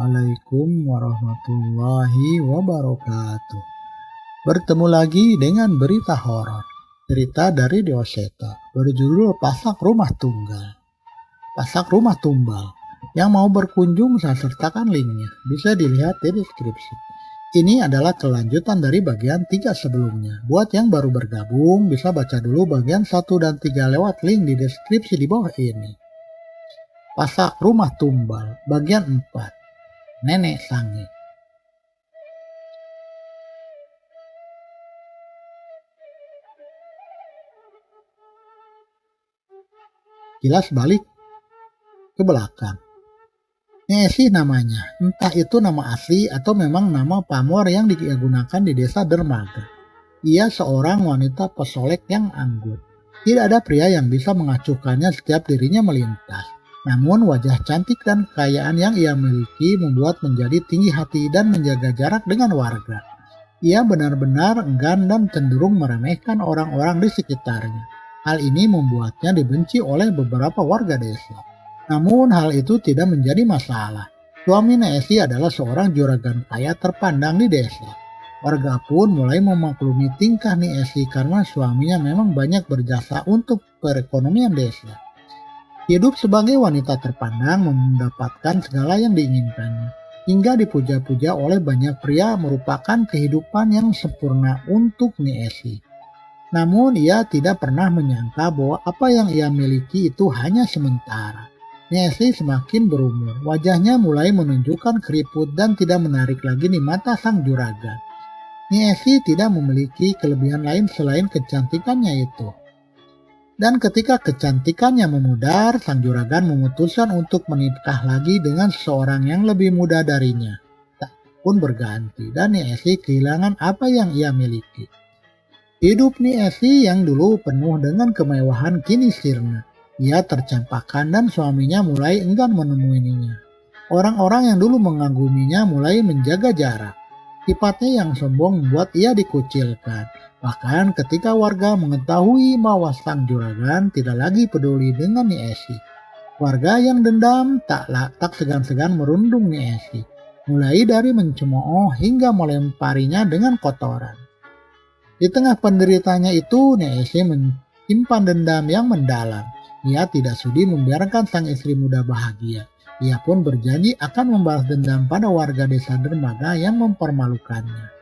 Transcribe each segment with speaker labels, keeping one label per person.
Speaker 1: Assalamualaikum warahmatullahi wabarakatuh. Bertemu lagi dengan berita horor. Cerita dari Deoseta berjudul Pasak Rumah Tunggal. Pasak Rumah Tumbal. Yang mau berkunjung saya sertakan linknya. Bisa dilihat di deskripsi. Ini adalah kelanjutan dari bagian 3 sebelumnya. Buat yang baru bergabung bisa baca dulu bagian 1 dan 3 lewat link di deskripsi di bawah ini. Pasak Rumah Tumbal bagian 4. Nenek Sange. Kilas balik ke belakang. Nesi namanya, entah itu nama asli atau memang nama pamor yang digunakan di desa Dermaga. Ia seorang wanita pesolek yang anggun. Tidak ada pria yang bisa mengacuhkannya setiap dirinya melintas. Namun wajah cantik dan kekayaan yang ia miliki membuat menjadi tinggi hati dan menjaga jarak dengan warga. Ia benar-benar enggan dan cenderung meremehkan orang-orang di sekitarnya. Hal ini membuatnya dibenci oleh beberapa warga desa. Namun hal itu tidak menjadi masalah. Suami Nesi adalah seorang juragan kaya terpandang di desa. Warga pun mulai memaklumi tingkah Nesi karena suaminya memang banyak berjasa untuk perekonomian desa. Hidup sebagai wanita terpandang mendapatkan segala yang diinginkannya, hingga dipuja-puja oleh banyak pria merupakan kehidupan yang sempurna untuk Nesi. Namun ia tidak pernah menyangka bahwa apa yang ia miliki itu hanya sementara. Nesi semakin berumur, wajahnya mulai menunjukkan keriput dan tidak menarik lagi di mata sang juragan. Nesi tidak memiliki kelebihan lain selain kecantikannya itu. Dan ketika kecantikannya memudar, sang juragan memutuskan untuk menikah lagi dengan seorang yang lebih muda darinya. Tak pun berganti dan Nesi kehilangan apa yang ia miliki. Hidup Nesi yang dulu penuh dengan kemewahan kini sirna. Ia tercampakkan dan suaminya mulai enggan menemuinya. Orang-orang yang dulu mengaguminya mulai menjaga jarak. Sifatnya yang sombong membuat ia dikucilkan. Bahkan ketika warga mengetahui bahwa sang juragan tidak lagi peduli dengan Nesi. Warga yang dendam tak segan-segan merundung Nesi. Mulai dari mencemooh hingga melemparinya dengan kotoran. Di tengah penderitanya itu, Nesi menyimpan dendam yang mendalam. Ia tidak sudi membiarkan sang istri muda bahagia. Ia pun berjanji akan membalas dendam pada warga desa Dermaga yang mempermalukannya.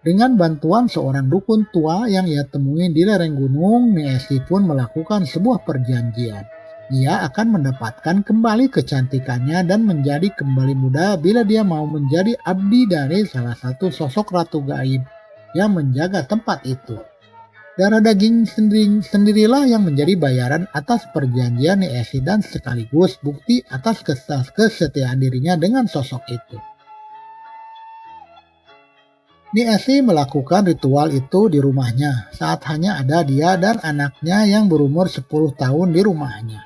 Speaker 1: Dengan bantuan seorang dukun tua yang ia temui di lereng gunung, Nesi pun melakukan sebuah perjanjian. Ia akan mendapatkan kembali kecantikannya dan menjadi kembali muda bila dia mau menjadi abdi dari salah satu sosok ratu gaib yang menjaga tempat itu. Darah daging sendirilah yang menjadi bayaran atas perjanjian Nesi dan sekaligus bukti atas kesetiaan dirinya dengan sosok itu. Nesi melakukan ritual itu di rumahnya saat hanya ada dia dan anaknya yang berumur 10 tahun di rumahnya.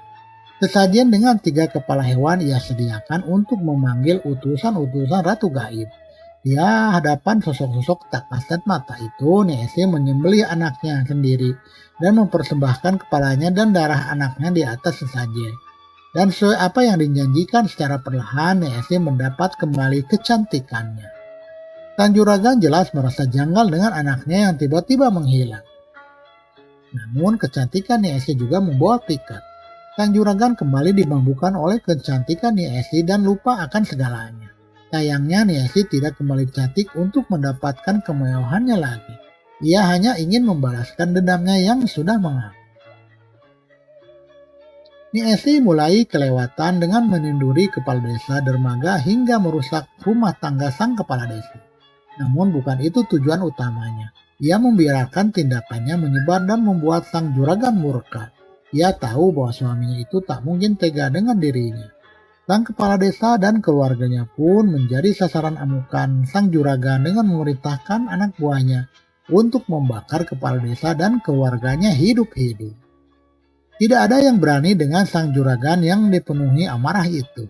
Speaker 1: Sesajen dengan 3 kepala hewan ia sediakan untuk memanggil utusan-utusan ratu gaib. Di hadapan sosok-sosok tak kasat mata itu, Nesi menyembelih anaknya sendiri dan mempersembahkan kepalanya dan darah anaknya di atas sesajen. Dan sesuai apa yang dijanjikan secara perlahan, Nesi mendapat kembali kecantikannya. Sang juragan jelas merasa janggal dengan anaknya yang tiba-tiba menghilang. Namun kecantikan Nesi juga membawa pikat. Sang juragan kembali dimabukkan oleh kecantikan Nesi dan lupa akan segalanya. Sayangnya Nesi tidak kembali cantik untuk mendapatkan kemewahannya lagi. Ia hanya ingin membalaskan dendamnya yang sudah mengapung. Nesi mulai kelewatan dengan meninduri kepala desa Dermaga hingga merusak rumah tangga sang kepala desa. Namun bukan itu tujuan utamanya. Ia membiarkan tindakannya menyebar dan membuat sang juragan murka. Ia tahu bahwa suaminya itu tak mungkin tega dengan dirinya. Sang kepala desa dan keluarganya pun menjadi sasaran amukan sang juragan dengan memerintahkan anak buahnya untuk membakar kepala desa dan keluarganya hidup-hidup. Tidak ada yang berani dengan sang juragan yang dipenuhi amarah itu.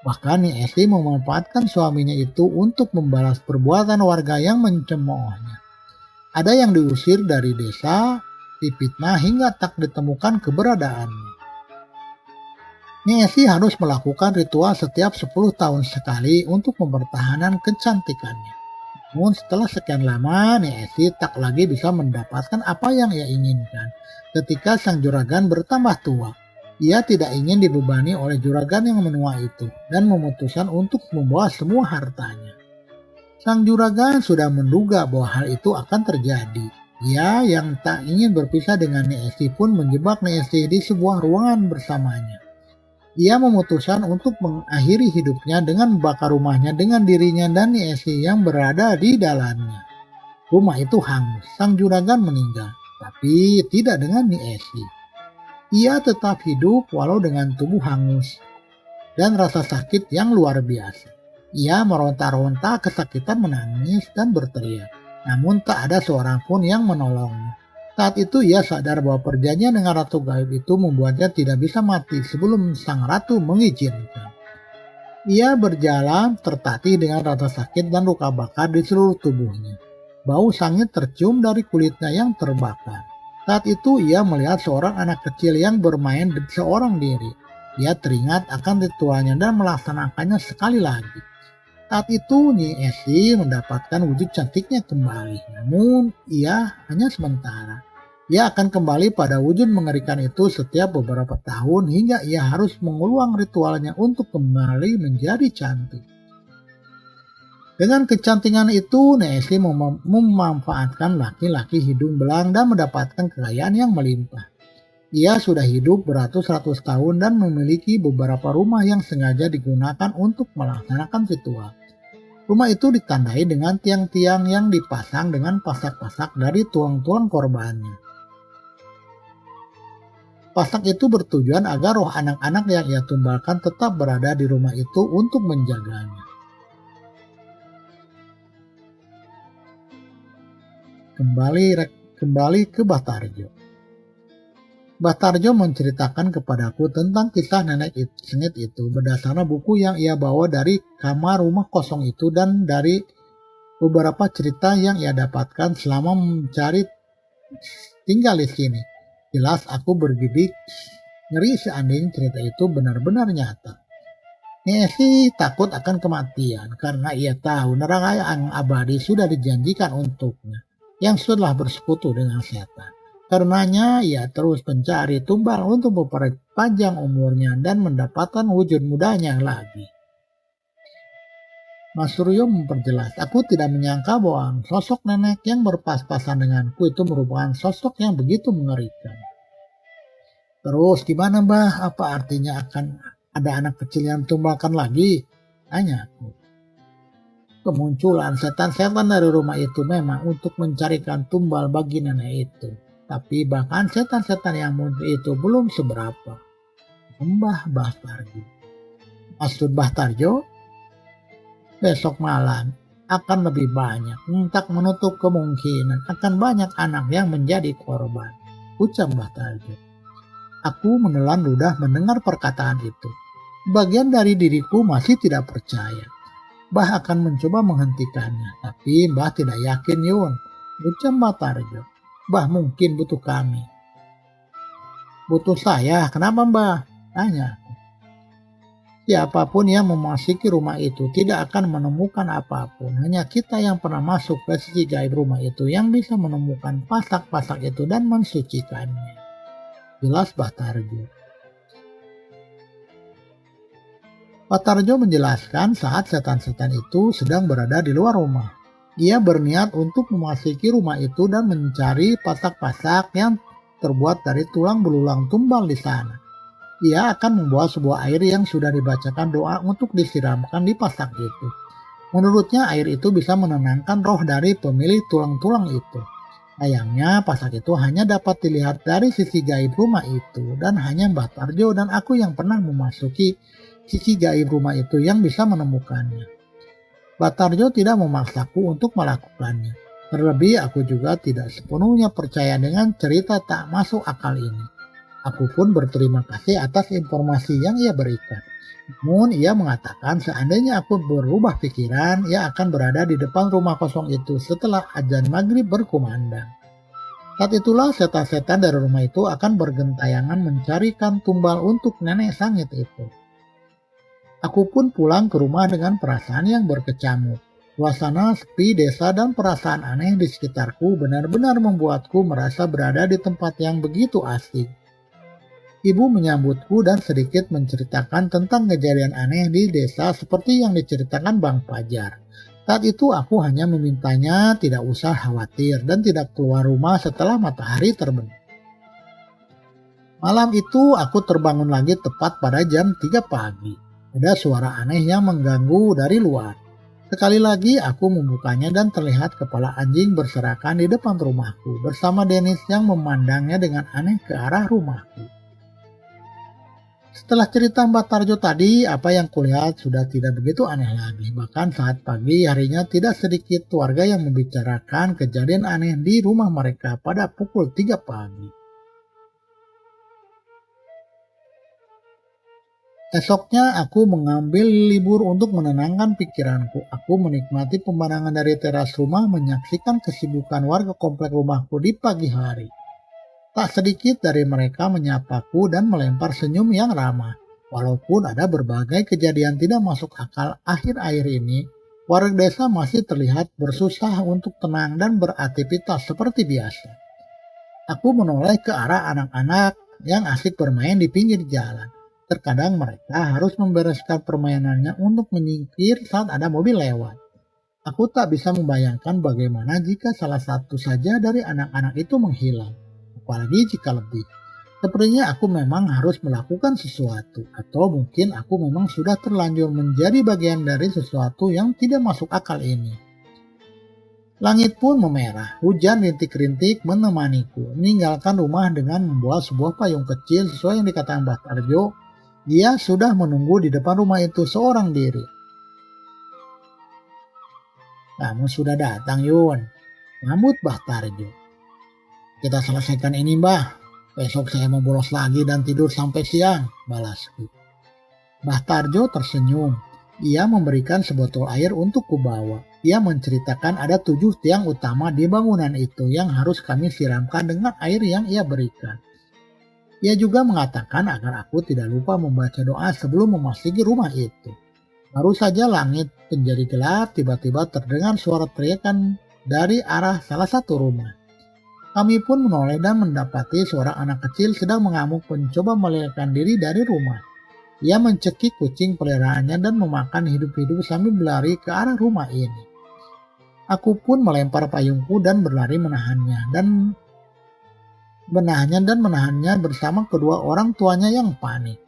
Speaker 1: Bahkan Nesi memanfaatkan suaminya itu untuk membalas perbuatan warga yang mencemoohnya. Ada yang diusir dari desa, difitnah hingga tak ditemukan keberadaannya. Nyesi harus melakukan ritual setiap 10 tahun sekali untuk mempertahankan kecantikannya. Namun setelah sekian lama, Nyesi tak lagi bisa mendapatkan apa yang ia inginkan. Ketika sang juragan bertambah tua, ia tidak ingin dibebani oleh juragan yang menua itu dan memutuskan untuk membawa semua hartanya. Sang juragan sudah menduga bahwa hal itu akan terjadi. Ia yang tak ingin berpisah dengan Nyesi pun menjebak Nyesi di sebuah ruangan bersamanya. Ia memutuskan untuk mengakhiri hidupnya dengan membakar rumahnya dengan dirinya dan Nyesi yang berada di dalamnya. Rumah itu hangus, sang juragan meninggal, tapi tidak dengan Nyesi. Ia tetap hidup walau dengan tubuh hangus dan rasa sakit yang luar biasa. Ia meronta-ronta kesakitan, menangis dan berteriak, namun tak ada seorang pun yang menolongnya. Saat itu ia sadar bahwa perjanjian dengan Ratu Gaib itu membuatnya tidak bisa mati sebelum sang ratu mengizinkan. Ia berjalan tertatih dengan rasa sakit dan luka bakar di seluruh tubuhnya. Bau sangit tercium dari kulitnya yang terbakar. Saat itu ia melihat seorang anak kecil yang bermain seorang diri. Ia teringat akan ritualnya dan melaksanakannya sekali lagi. Saat itu Nyesi mendapatkan wujud cantiknya kembali, namun ia hanya sementara. Ia akan kembali pada wujud mengerikan itu setiap beberapa tahun hingga ia harus mengulang ritualnya untuk kembali menjadi cantik. Dengan kecantikan itu, Nyesi memanfaatkan laki-laki hidung belang dan mendapatkan kekayaan yang melimpah. Ia sudah hidup beratus-ratus tahun dan memiliki beberapa rumah yang sengaja digunakan untuk melaksanakan ritual. Rumah itu ditandai dengan tiang-tiang yang dipasang dengan pasak-pasak dari tulang-tulang korbannya. Pasak itu bertujuan agar roh anak-anak yang ia tumbalkan tetap berada di rumah itu untuk menjaganya. Kembali ke Bhatarjo. Bhatarjo menceritakan kepadaku tentang kisah nenek sengit itu berdasarkan buku yang ia bawa dari kamar rumah kosong itu dan dari beberapa cerita yang ia dapatkan selama mencari tinggal di sini. Jelas aku bergidik ngeri seandainya cerita itu benar-benar nyata. Nyesi takut akan kematian karena ia tahu neraka yang abadi sudah dijanjikan untuknya yang sudah bersekutu dengan setan. Karenanya ia terus mencari tumbal untuk memperpanjang umurnya dan mendapatkan wujud mudanya lagi. Mas Suryo memperjelas, aku tidak menyangka bahwa sosok nenek yang berpas-pasan denganku itu merupakan sosok yang begitu mengerikan. Terus gimana Mbah? Apa artinya akan ada anak kecil yang tumbalkan lagi? Tanya aku. Kemunculan setan-setan dari rumah itu memang untuk mencarikan tumbal bagi nenek itu. Tapi bahkan setan-setan yang muncul itu belum seberapa. Mbah Bhatarjo. Maksud Bhatarjo? Besok malam akan lebih banyak. Tak menutup kemungkinan akan banyak anak yang menjadi korban. Ucap Bhatarjo. Aku menelan ludah mendengar perkataan itu. Bagian dari diriku masih tidak percaya. Mbah akan mencoba menghentikannya. Tapi Mbah tidak yakin Yun. Ucap Bhatarjo. Mbah mungkin butuh kami. Butuh saya? Kenapa Mbah? Tanya. Siapapun yang memasuki rumah itu tidak akan menemukan apapun. Hanya kita yang pernah masuk ke sisi gaib rumah itu yang bisa menemukan pasak-pasak itu dan mensucikannya. Jelas Bhatarjo. Bhatarjo menjelaskan saat setan-setan itu sedang berada di luar rumah. Ia berniat untuk memasuki rumah itu dan mencari pasak-pasak yang terbuat dari tulang belulang tumbal di sana. Ia akan membawa sebuah air yang sudah dibacakan doa untuk disiramkan di pasak itu. Menurutnya air itu bisa menenangkan roh dari pemilik tulang-tulang itu. Sayangnya pasak itu hanya dapat dilihat dari sisi gaib rumah itu dan hanya Bhatarjo dan aku yang pernah memasuki sisi gaib rumah itu yang bisa menemukannya. Bhatarjo tidak memaksaku untuk melakukannya. Terlebih aku juga tidak sepenuhnya percaya dengan cerita tak masuk akal ini. Aku pun berterima kasih atas informasi yang ia berikan. Namun ia mengatakan seandainya aku berubah pikiran, ia akan berada di depan rumah kosong itu setelah azan maghrib berkumandang. Saat itulah setan-setan dari rumah itu akan bergentayangan mencarikan tumbal untuk nenek sangit itu. Aku pun pulang ke rumah dengan perasaan yang berkecamuk. Suasana sepi desa dan perasaan aneh di sekitarku benar-benar membuatku merasa berada di tempat yang begitu asing. Ibu menyambutku dan sedikit menceritakan tentang kejadian aneh di desa seperti yang diceritakan Bang Fajar. Saat itu aku hanya memintanya tidak usah khawatir dan tidak keluar rumah setelah matahari terbenam. Malam itu aku terbangun lagi tepat pada jam 3 pagi. Ada suara aneh yang mengganggu dari luar. Sekali lagi aku membukanya dan terlihat kepala anjing berserakan di depan rumahku bersama Dennis yang memandangnya dengan aneh ke arah rumahku. Setelah cerita Mbak Tarjo tadi, apa yang kulihat sudah tidak begitu aneh lagi. Bahkan saat pagi harinya tidak sedikit warga yang membicarakan kejadian aneh di rumah mereka pada pukul 3 pagi. Esoknya aku mengambil libur untuk menenangkan pikiranku. Aku menikmati pemandangan dari teras rumah menyaksikan kesibukan warga komplek rumahku di pagi hari. Tak sedikit dari mereka menyapaku dan melempar senyum yang ramah. Walaupun ada berbagai kejadian tidak masuk akal akhir-akhir ini, warga desa masih terlihat bersusah untuk tenang dan beraktivitas seperti biasa. Aku menoleh ke arah anak-anak yang asik bermain di pinggir jalan. Terkadang mereka harus membereskan permainannya untuk menyingkir saat ada mobil lewat. Aku tak bisa membayangkan bagaimana jika salah satu saja dari anak-anak itu menghilang. Apalagi jika lebih. Sepertinya aku memang harus melakukan sesuatu, atau mungkin aku memang sudah terlanjur menjadi bagian dari sesuatu yang tidak masuk akal ini. Langit pun memerah, hujan rintik-rintik menemaniku, meninggalkan rumah dengan membawa sebuah payung kecil sesuai yang dikatakan Mbah Tarjo. Dia sudah menunggu di depan rumah itu seorang diri. "Kamu sudah datang, Yun," sambut Mbah Tarjo. "Kita selesaikan ini, Mbah. Besok saya mau bolos lagi dan tidur sampai siang," balasku. Mbah Tarjo tersenyum. Ia memberikan sebotol air untuk kubawa. Ia menceritakan ada 7 tiang utama di bangunan itu yang harus kami siramkan dengan air yang ia berikan. Ia juga mengatakan agar aku tidak lupa membaca doa sebelum memasuki rumah itu. Baru saja langit menjadi gelap, tiba-tiba terdengar suara teriakan dari arah salah satu rumah. Kami pun menoleh dan mendapati seorang anak kecil sedang mengamuk mencoba melarikan diri dari rumah. Ia mencekik kucing peliharaannya dan memakan hidup-hidup sambil berlari ke arah rumah ini. Aku pun melempar payungku dan berlari menahannya dan menahannya bersama kedua orang tuanya yang panik.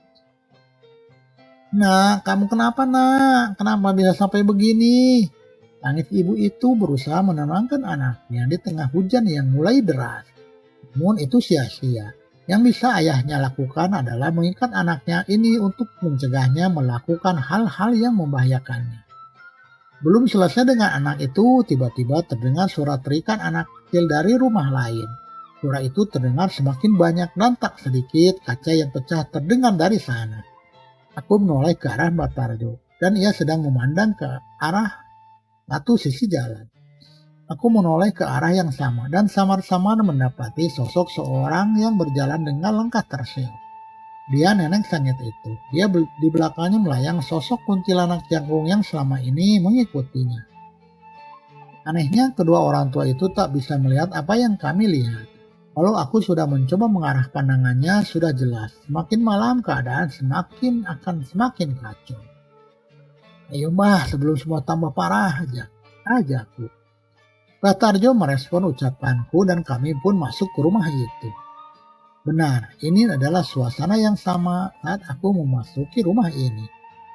Speaker 1: "Nak, kamu kenapa, Nak? Kenapa bisa sampai begini?" Tangis ibu itu berusaha menenangkan anaknya di tengah hujan yang mulai deras. Namun itu sia-sia. Yang bisa ayahnya lakukan adalah mengikat anaknya ini untuk mencegahnya melakukan hal-hal yang membahayakannya. Belum selesai dengan anak itu, tiba-tiba terdengar suara teriakan anak kecil dari rumah lain. Suara itu terdengar semakin banyak dan tak sedikit kaca yang pecah terdengar dari sana. Aku menoleh ke arah Mbak Tarjo dan ia sedang memandang ke arah satu sisi jalan. Aku menoleh ke arah yang sama dan samar-samar mendapati sosok seorang yang berjalan dengan langkah terseok. Dia nenek sangit itu. Dia di belakangnya melayang sosok kuntilanak jangkung yang selama ini mengikutinya. Anehnya kedua orang tua itu tak bisa melihat apa yang kami lihat. Walau aku sudah mencoba mengarah pandangannya sudah jelas. Semakin malam keadaan semakin kacau. "Ayo Mbah, sebelum semua tambah parah," ajakku. Mbah Tarjo merespon ucapanku dan kami pun masuk ke rumah itu. Benar, ini adalah suasana yang sama saat aku memasuki rumah ini.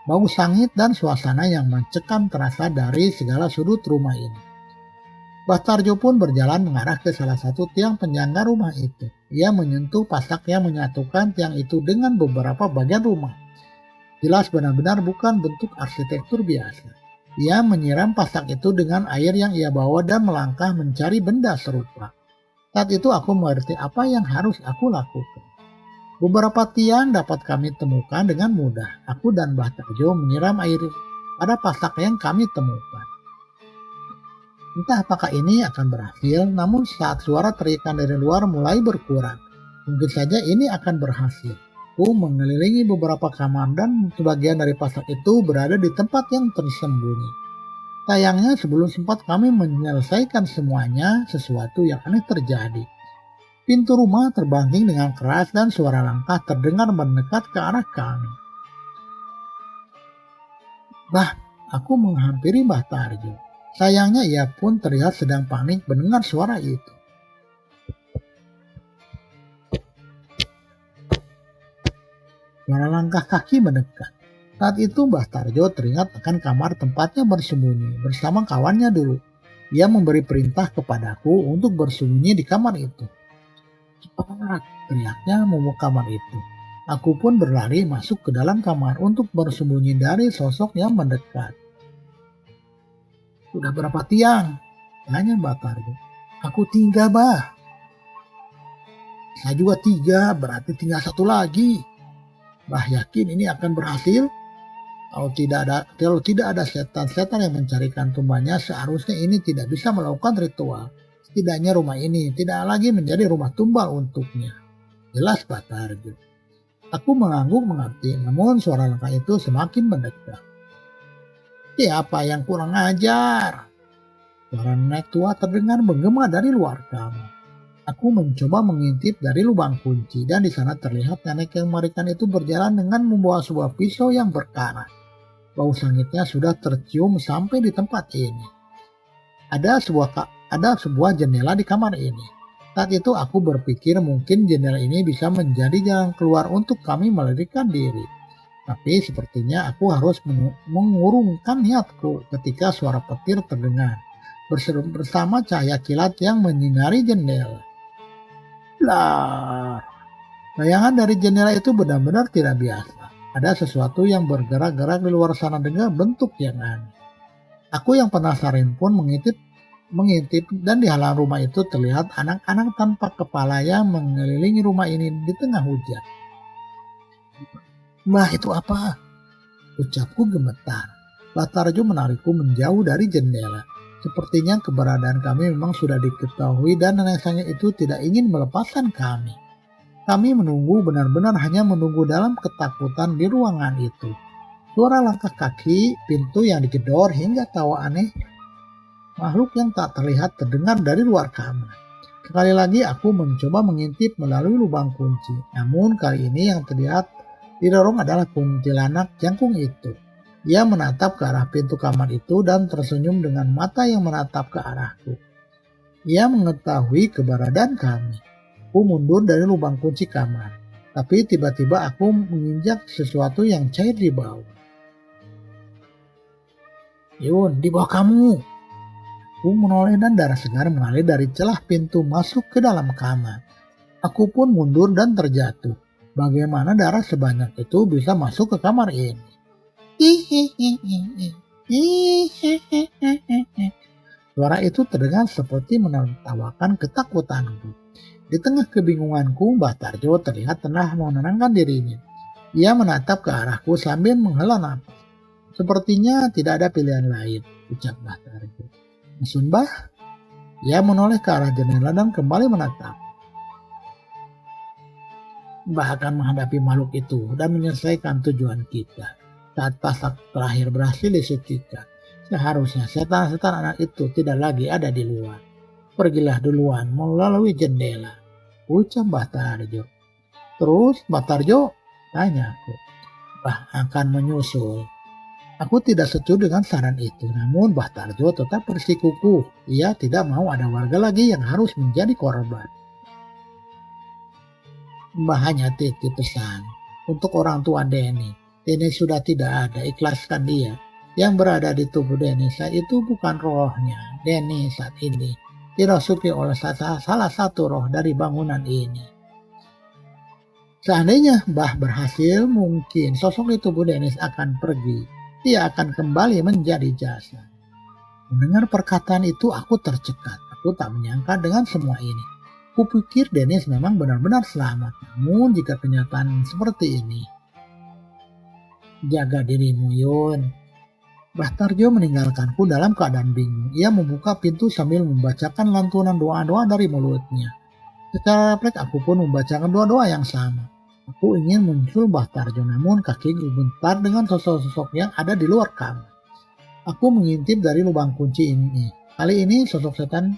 Speaker 1: Bau sangit dan suasana yang mencekam terasa dari segala sudut rumah ini. Mbah Tarjo pun berjalan mengarah ke salah satu tiang penyangga rumah itu. Ia menyentuh pasak yang menyatukan tiang itu dengan beberapa bagian rumah. Jelas benar-benar bukan bentuk arsitektur biasa. Ia menyiram pasak itu dengan air yang ia bawa dan melangkah mencari benda serupa. Saat itu aku mengerti apa yang harus aku lakukan. Beberapa tiang dapat kami temukan dengan mudah. Aku dan Mbah Tarjo menyiram air pada pasak yang kami temukan. Entah apakah ini akan berhasil, namun saat suara teriakan dari luar mulai berkurang, mungkin saja ini akan berhasil. Aku mengelilingi beberapa kamar dan sebagian dari pasar itu berada di tempat yang tersembunyi. Sayangnya sebelum sempat kami menyelesaikan semuanya, sesuatu yang aneh terjadi. Pintu rumah terbangking dengan keras dan suara langkah terdengar mendekat ke arah kami. Aku menghampiri Mbah Tarjo. Sayangnya ia pun terlihat sedang panik mendengar suara itu. Suara langkah kaki mendekat. Saat itu Mbah Tarjo teringat akan kamar tempatnya bersembunyi bersama kawannya dulu. Ia memberi perintah kepadaku untuk bersembunyi di kamar itu. Cepat, teriaknya membuka kamar itu. Aku pun berlari masuk ke dalam kamar untuk bersembunyi dari sosok yang mendekat. Sudah berapa tiang? Tanya Mbah Tarjo. Aku 3, Bah. Saya juga 3, berarti tinggal 1 lagi. Bah yakin ini akan berhasil? Kalau tidak ada setan-setan yang mencarikan tumbanya, seharusnya ini tidak bisa melakukan ritual. Setidaknya rumah ini tidak lagi menjadi rumah tumbal untuknya. Jelas Mbah Tarjo. Aku mengangguk mengerti, namun suara langkah itu semakin mendekat. Siapa yang kurang ajar? Suara nenek tua terdengar menggema dari luar kamar. Aku mencoba mengintip dari lubang kunci dan di sana terlihat nenek yang mengerikan itu berjalan dengan membawa sebuah pisau yang berkarat. Bau sangitnya sudah tercium sampai di tempat ini. Ada sebuah jendela di kamar ini. Saat itu aku berpikir mungkin jendela ini bisa menjadi jalan keluar untuk kami melarikan diri. Tapi sepertinya aku harus mengurungkan niatku ketika suara petir terdengar bersama cahaya kilat yang menyinari jendela. Lah, bayangan dari jendela itu benar-benar tidak biasa. Ada sesuatu yang bergerak-gerak di luar sana dengan bentuk yang aneh. Aku yang penasaran pun mengintip dan di halaman rumah itu terlihat anak-anak tanpa kepala yang mengelilingi rumah ini di tengah hujan. Mbah, itu apa? Ucapku gemetar. Mbah Tarjo menarikku menjauh dari jendela. Sepertinya keberadaan kami memang sudah diketahui dan nenek sayang itu tidak ingin melepaskan kami. Kami menunggu, benar-benar hanya menunggu dalam ketakutan di ruangan itu. Suara langkah kaki, pintu yang digedor hingga tawa aneh makhluk yang tak terlihat terdengar dari luar kamar. Sekali lagi aku mencoba mengintip melalui lubang kunci. Namun kali ini yang terlihat didorong adalah kuntilanak jangkung itu. Ia menatap ke arah pintu kamar itu dan tersenyum dengan mata yang menatap ke arahku. Ia mengetahui keberadaan kami. Aku mundur dari lubang kunci kamar. Tapi tiba-tiba aku menginjak sesuatu yang cair di bawah. Yun, di bawah kamu. Aku menoleh dan darah segar mengalir dari celah pintu masuk ke dalam kamar. Aku pun mundur dan terjatuh. Bagaimana darah sebanyak itu bisa masuk ke kamar ini? Suara itu terdengar seperti menertawakan ketakutanku. Di tengah kebingunganku, Mbah Tarjo terlihat tengah menenangkan dirinya. Ia menatap ke arahku sambil menghela napas. Sepertinya tidak ada pilihan lain, ucap Mbah Tarjo. Masun Mbah? Ia menoleh ke arah jendela dan kembali menatap. Mbah akan menghadapi makhluk itu dan menyelesaikan tujuan kita. Saat pasak terakhir berhasil disucikan, seharusnya setan-setan anak itu tidak lagi ada di luar. Pergilah duluan melalui jendela, ucap Mbah Tarjo. Terus Mbah Tarjo? Tanya aku. Mbah akan menyusul. Aku tidak setuju dengan saran itu, namun Mbah Tarjo tetap bersikukuh. Ia tidak mau ada warga lagi yang harus menjadi korban. Mbah hanya titip pesan untuk orang tua Denny. Denny sudah tidak ada, ikhlaskan dia. Yang berada di tubuh Denny saat itu bukan rohnya. Denny saat ini dirasuki oleh salah satu roh dari bangunan ini. Seandainya Mbah berhasil, mungkin sosok di tubuh Dennis akan pergi. Dia akan kembali menjadi jasad. Mendengar perkataan itu aku tercekat. Aku tak menyangka dengan semua ini. Kupikir Dennis memang benar-benar selamat. Namun jika kenyataan seperti ini. Jaga dirimu, Yun. Mbah Tarjo meninggalkanku dalam keadaan bingung. Ia membuka pintu sambil membacakan lantunan doa-doa dari mulutnya. Secara refleks aku pun membacakan doa-doa yang sama. Aku ingin muncul Mbah Tarjo, namun kakiku bentar dengan sosok-sosok yang ada di luar kamar. Aku mengintip dari lubang kunci ini. Kali ini sosok setan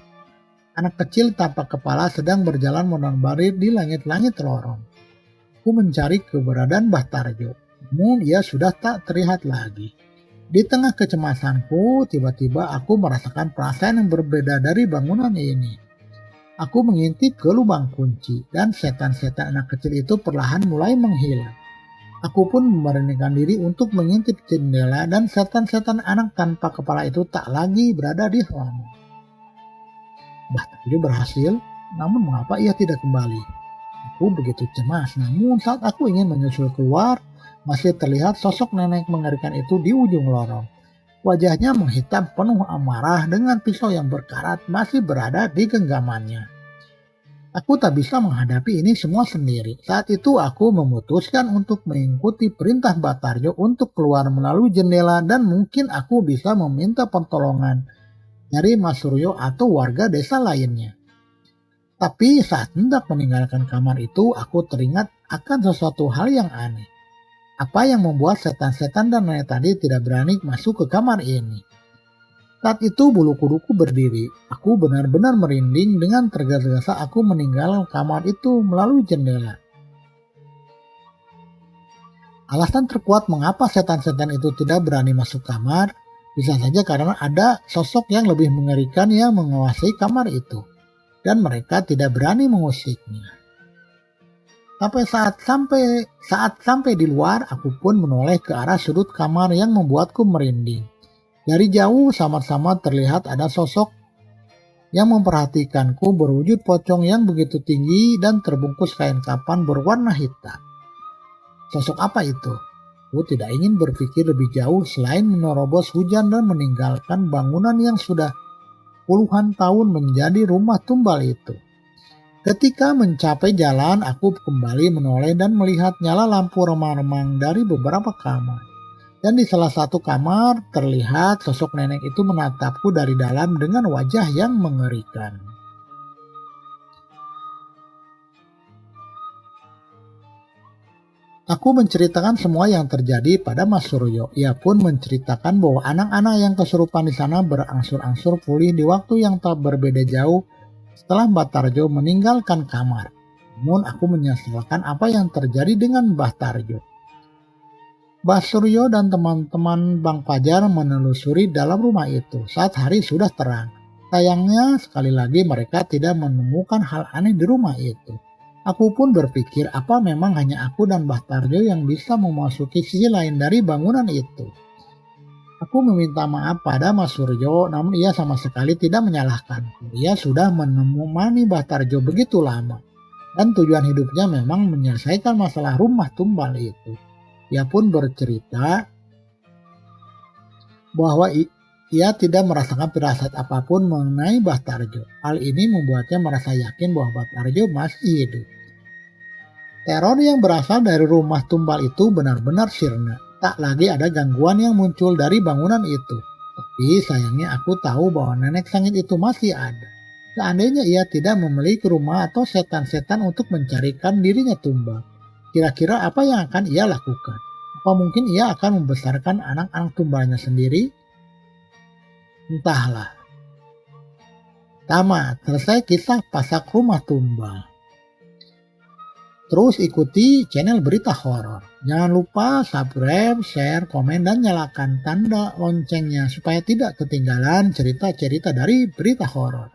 Speaker 1: anak kecil tanpa kepala sedang berjalan mondar-mandir di langit-langit lorong. Aku mencari keberadaan Mbah Tarjo, namun ia sudah tak terlihat lagi. Di tengah kecemasanku, tiba-tiba aku merasakan perasaan yang berbeda dari bangunan ini. Aku mengintip ke lubang kunci, dan setan-setan anak kecil itu perlahan mulai menghilang. Aku pun memberanikan diri untuk mengintip jendela, dan setan-setan anak tanpa kepala itu tak lagi berada di halaman. Mbah Tarjo berhasil, namun mengapa ia tidak kembali? Aku begitu cemas, namun saat aku ingin menyusul keluar, masih terlihat sosok nenek mengerikan itu di ujung lorong. Wajahnya menghitam penuh amarah dengan pisau yang berkarat masih berada di genggamannya. Aku tak bisa menghadapi ini semua sendiri. Saat itu aku memutuskan untuk mengikuti perintah Mbah Tarjo untuk keluar melalui jendela, dan mungkin aku bisa meminta pertolongan dari Mas Suryo atau warga desa lainnya. Tapi saat hendak meninggalkan kamar itu, aku teringat akan sesuatu hal yang aneh. Apa yang membuat setan-setan dan nenek tadi tidak berani masuk ke kamar ini? Saat itu bulu kuduku berdiri. Aku benar-benar merinding dengan tergesa-gesa aku meninggalkan kamar itu melalui jendela. Alasan terkuat mengapa setan-setan itu tidak berani masuk kamar bisa saja karena ada sosok yang lebih mengerikan yang menguasai kamar itu, dan mereka tidak berani mengusiknya. Saat sampai di luar, aku pun menoleh ke arah sudut kamar yang membuatku merinding. Dari jauh sama-sama terlihat ada sosok yang memperhatikanku berwujud pocong yang begitu tinggi dan terbungkus kain kapan berwarna hitam. Sosok apa itu? Aku tidak ingin berpikir lebih jauh selain menerobos hujan dan meninggalkan bangunan yang sudah puluhan tahun menjadi rumah tumbal itu. Ketika mencapai jalan, aku kembali menoleh dan melihat nyala lampu remang-remang dari beberapa kamar. Dan di salah satu kamar terlihat sosok nenek itu menatapku dari dalam dengan wajah yang mengerikan. Aku menceritakan semua yang terjadi pada Mas Suryo. Ia pun menceritakan bahwa anak-anak yang kesurupan di sana berangsur-angsur pulih di waktu yang tak berbeda jauh setelah Mbah Tarjo meninggalkan kamar. Namun aku menyesalkan apa yang terjadi dengan Mbah Tarjo. Mbah Suryo dan teman-teman Bang Fajar menelusuri dalam rumah itu saat hari sudah terang. Sayangnya sekali lagi mereka tidak menemukan hal aneh di rumah itu. Aku pun berpikir apa memang hanya aku dan Mbah Tarjo yang bisa memasuki sisi lain dari bangunan itu. Aku meminta maaf pada Mas Suryo, namun ia sama sekali tidak menyalahkanku. Ia sudah menemani Mbah Tarjo begitu lama, dan tujuan hidupnya memang menyelesaikan masalah rumah tumbal itu. Ia pun bercerita bahwa ia tidak merasakan firasat apapun mengenai Mbah Tarjo. Hal ini membuatnya merasa yakin bahwa Mbah Tarjo masih hidup. Teror yang berasal dari rumah tumbal itu benar-benar sirna. Tak lagi ada gangguan yang muncul dari bangunan itu. Tapi sayangnya aku tahu bahwa nenek sangit itu masih ada. Seandainya ia tidak memiliki rumah atau setan-setan untuk mencarikan dirinya tumbal, kira-kira apa yang akan ia lakukan? Apa mungkin ia akan membesarkan anak-anak tumbalnya sendiri? Entahlah. Tamat, selesai kisah pasak rumah tumbal. Terus ikuti channel Berita Horor. Jangan lupa subscribe, share, komen, dan nyalakan tanda loncengnya supaya tidak ketinggalan cerita-cerita dari Berita Horor.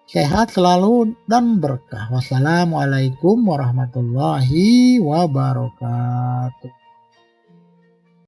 Speaker 1: Sehat selalu dan berkah. Wassalamualaikum warahmatullahi wabarakatuh.